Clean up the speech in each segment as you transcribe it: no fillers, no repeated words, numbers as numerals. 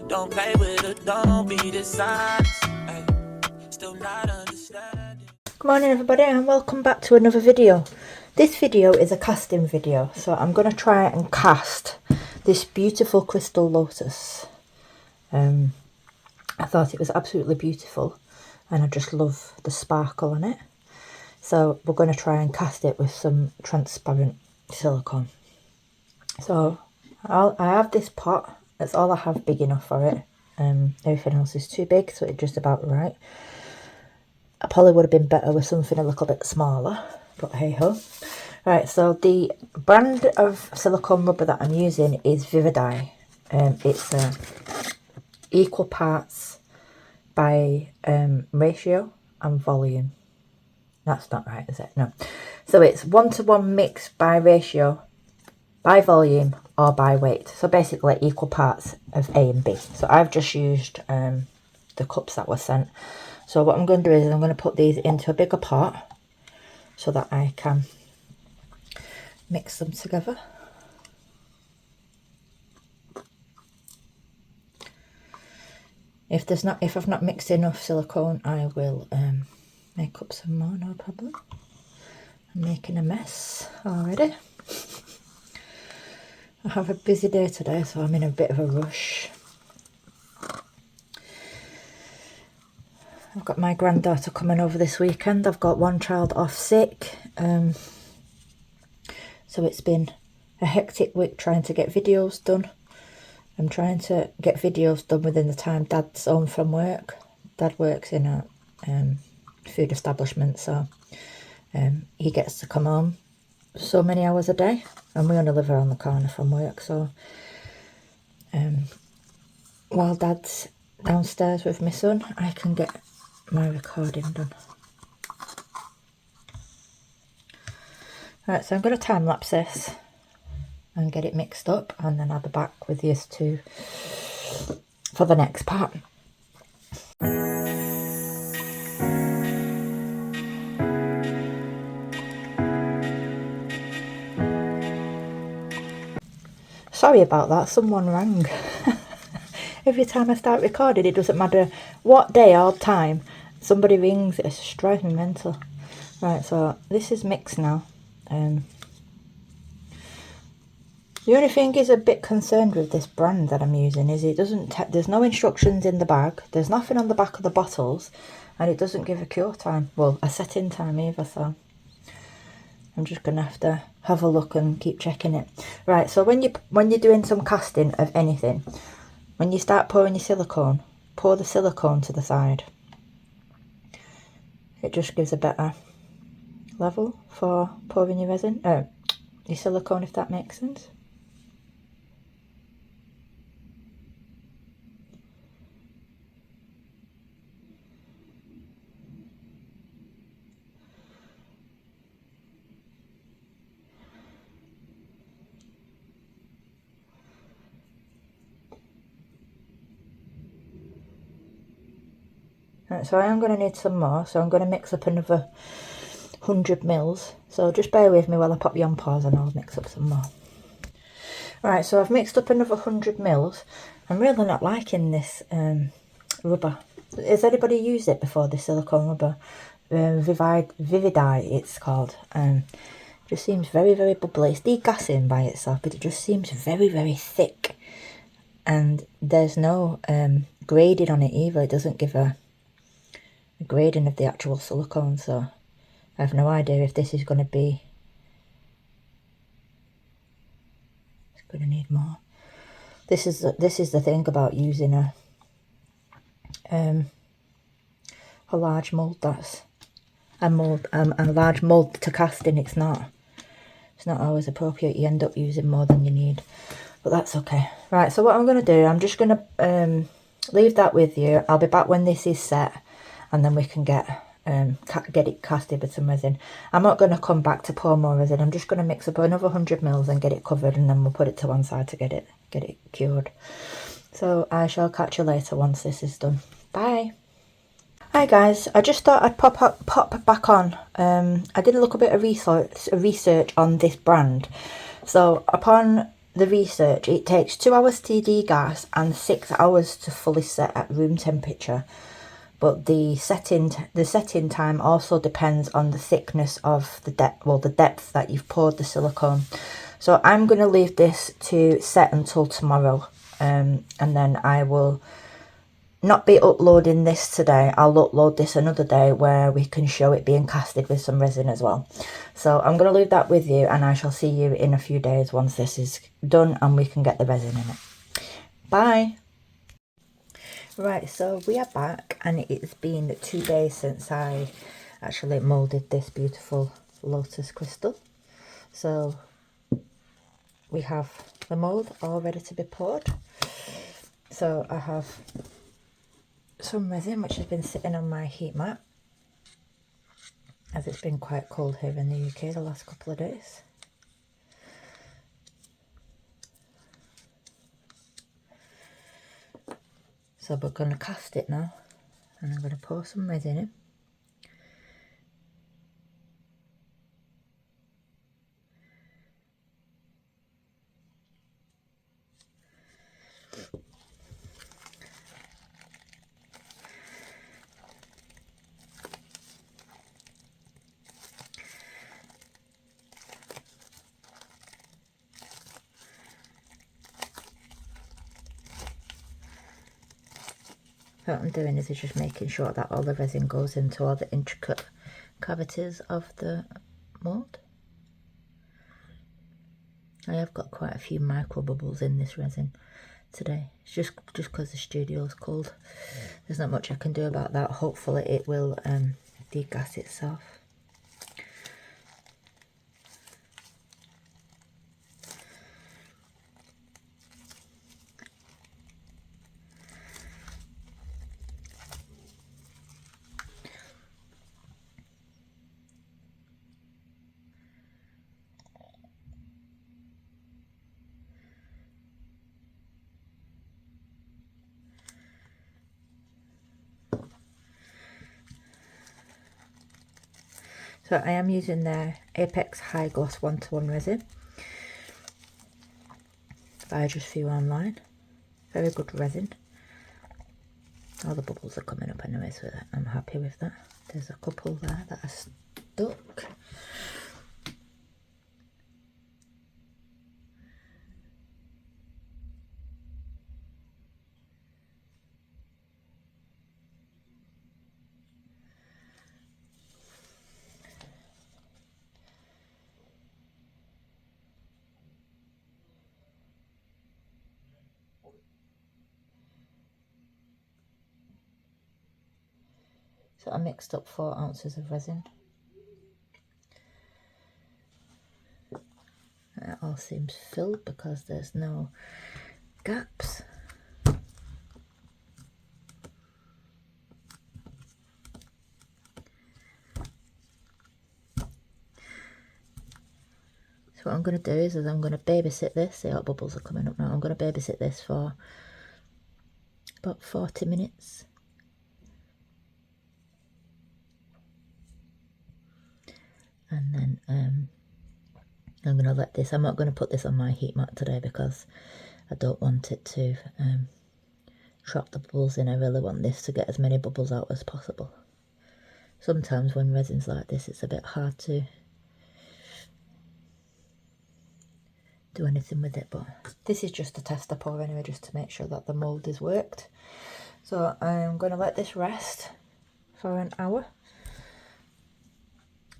Don't play with it, don't be dishonest. Still not understanding. Good morning everybody and welcome back to another video. This video is a casting video, so I'm going to try and cast this beautiful crystal lotus. I thought it was absolutely beautiful and I just love the sparkle on it. So we're going to try and cast it with some transparent silicone. So I have this pot, that's all I have big enough for it. Everything else is too big, so it's just about right. I probably would have been better with something a little bit smaller, but hey ho. Right, so the brand of silicone rubber that I'm using is Vividye. It's equal parts by ratio and volume. That's not right, is it? No. So it's 1-to-1 mix by ratio, by volume, or by weight. So basically equal parts of A and B. So I've just used the cups that were sent. So what I'm going to do is I'm going to put these into a bigger pot so that I can mix them together. If I've not mixed enough silicone, I will make up some more, no problem. I'm making a mess already. I have a busy day today, so I'm in a bit of a rush. I've got my granddaughter coming over this weekend. I've got one child off sick. So it's been a hectic week trying to get videos done. I'm trying to get videos done within the time Dad's home from work. Dad works in a food establishment, so he gets to come home so many hours a day, and we only live around the corner from work. So while Dad's downstairs with my son, I can get my recording done. Right, so I'm going to time lapse this and get it mixed up, and then I'll be back with these two for the next part. Sorry about that, someone rang. Every time I start recording, it doesn't matter what day or time, somebody rings. It's just driving me mental. Right, so this is mixed now. The only thing is a bit concerned with this brand that I'm using is it doesn't, there's no instructions in the bag, there's nothing on the back of the bottles, and it doesn't give a cure time, well, a set-in time either, so I'm just going to have a look and keep checking it. Right, so when you're doing some casting of anything, when you start pouring your silicone, pour the silicone to the side. It just gives a better level for pouring your resin, your silicone, if that makes sense. Right, so I am going to need some more, so I'm going to mix up another 100 mils. So just bear with me while I pop you on pause and I'll mix up some more. Right, so I've mixed up another 100 mils. I'm really not liking this rubber. Has anybody used it before, this silicone rubber? Vividye it's called. Just seems very, very bubbly. It's degassing by itself, but it just seems very, very thick. And there's no grading on it either. It doesn't give a grading of the actual silicone, so I have no idea if this is going to be, it's going to need more. This is the thing about using a large mold. That's a large mold to cast in. It's not always appropriate. You end up using more than you need, but that's okay. Right, so what I'm going to do, I'm just going to leave that with you. I'll be back when this is set, and then we can get it casted with some resin. I'm not going to come back to pour more resin. I'm just going to mix up another 100 mils and get it covered, and then we'll put it to one side to get it cured. So I shall catch you later once this is done. Bye. Hi guys, I just thought I'd pop back on. I did a little bit of research on this brand. So upon the research, it takes 2 hours to degas and 6 hours to fully set at room temperature. But the setting time also depends on the thickness of the depth that you've poured the silicone. So I'm going to leave this to set until tomorrow, and then I will not be uploading this today. I'll upload this another day where we can show it being casted with some resin as well. So I'm going to leave that with you, and I shall see you in a few days once this is done and we can get the resin in it. Bye. Right, so we are back, and it's been 2 days since I actually moulded this beautiful Lotus Crystal. So we have the mould all ready to be poured. So I have some resin which has been sitting on my heat mat, as it's been quite cold here in the UK the last couple of days. So we're going to cast it now, and I'm going to pour some resin in. What I'm doing is just making sure that all the resin goes into all the intricate cavities of the mould. I have got quite a few micro bubbles in this resin today. It's just because the studio's cold. There's not much I can do about that. Hopefully it will degas itself. So I am using their Apex High Gloss 1:1 resin that I just found online. Very good resin. All the bubbles are coming up anyway, so I'm happy with that. There's a couple there that are stuck. So I mixed up 4 ounces of resin. And it all seems filled because there's no gaps. So what I'm going to do is I'm going to babysit this. See how bubbles are coming up now. I'm going to babysit this for about 40 minutes. And then I'm going to let this, I'm not going to put this on my heat mat today because I don't want it to trap the bubbles in. I really want this to get as many bubbles out as possible. Sometimes when resin's like this, it's a bit hard to do anything with it, but this is just a tester pour anyway, just to make sure that the mould is worked. So I'm going to let this rest for an hour.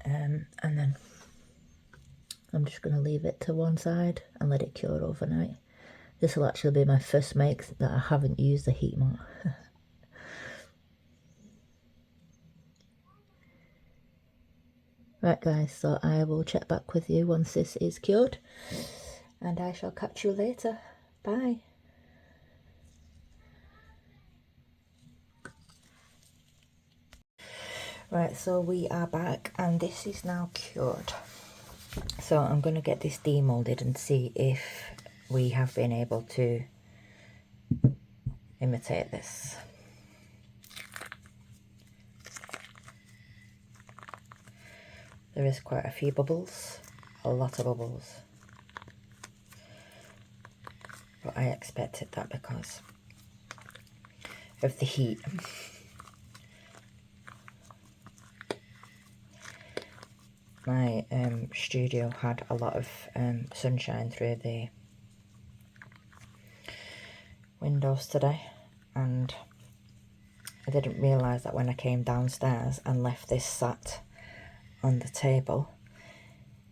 And then I'm just going to leave it to one side and let it cure overnight. This will actually be my first make that I haven't used the heat mat. Right guys, so I will check back with you once this is cured, and I shall catch you later. Bye. Right, so we are back, and this is now cured. So I'm going to get this demolded and see if we have been able to imitate this. There is quite a few bubbles, a lot of bubbles. but I expected that because of the heat. My studio had a lot of sunshine through the windows today, and I didn't realise that when I came downstairs and left this sat on the table,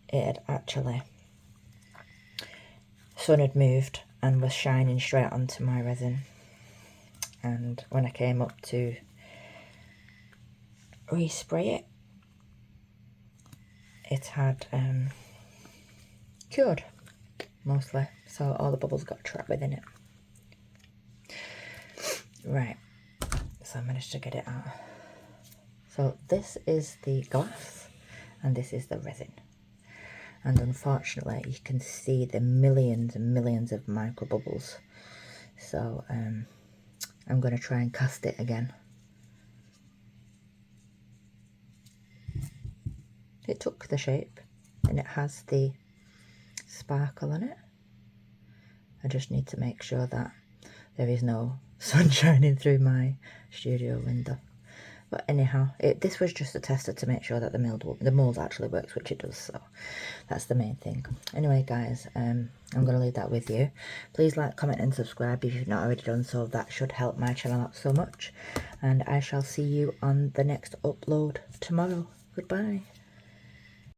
it had actually, sun had moved and was shining straight onto my resin. And when I came up to respray it, it had cured mostly, so all the bubbles got trapped within it. Right, so I managed to get it out. So this is the glass and this is the resin, and unfortunately you can see the millions and millions of micro bubbles, so I'm going to try and cast it again. It took the shape and it has the sparkle on it. I just need to make sure that there is no sun shining through my studio window. But anyhow, this was just a tester to make sure that the mold actually works, which it does, so that's the main thing. Anyway guys, I'm going to leave that with you. Please like, comment and subscribe if you've not already done so. That should help my channel out so much. And I shall see you on the next upload tomorrow. Goodbye.